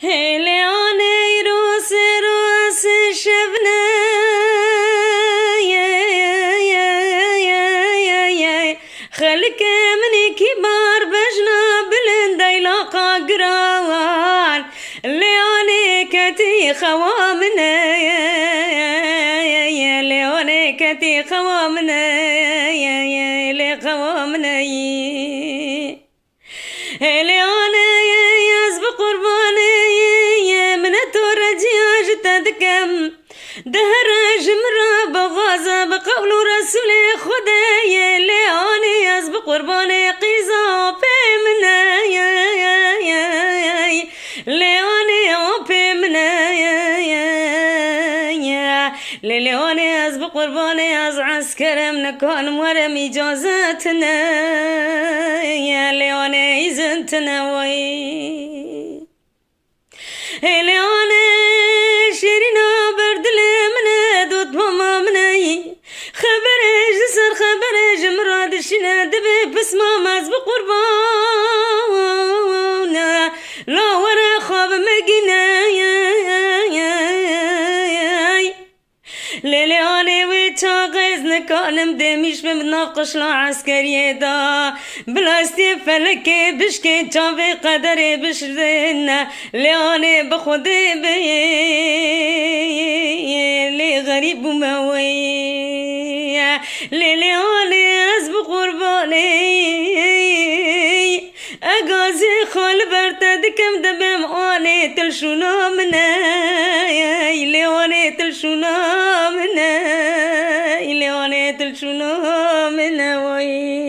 هلیانه روز شبنه خلک منی کبار بجنا بلند ایلاقا گران لیانه کتی خوامنه لیانه کتی خوامنه لی خوامنه لیانه یز بقربانه من تورجیاج تدکم دهر جمرا بغازة بقول رسول خدا لیانه یز بقربانه قیزا پیمنه لیانه پیمنه لیانه از بقربانه از عسکرم نکانم ورم اجازتنا لیانه ایزنتنا وی لیانه شیرینا بردل منه دود ماما منه خبرش سر خبرش مراد شنه دبه بس ماما از بقربانه لا ورا خواب مگینه لیلیانه و چاقز نکانم دمیش بمناقش لا عسکریه دا بلاستی فلکه بشکه چاوه قدره بشرنه لیانه بخوده به لی غریب موی لیلیانه از بقربانه اگازی خال برتا دکم دبم آنه تلشونا منه لیانه تلشونا منه لیانه تلشونا منه وی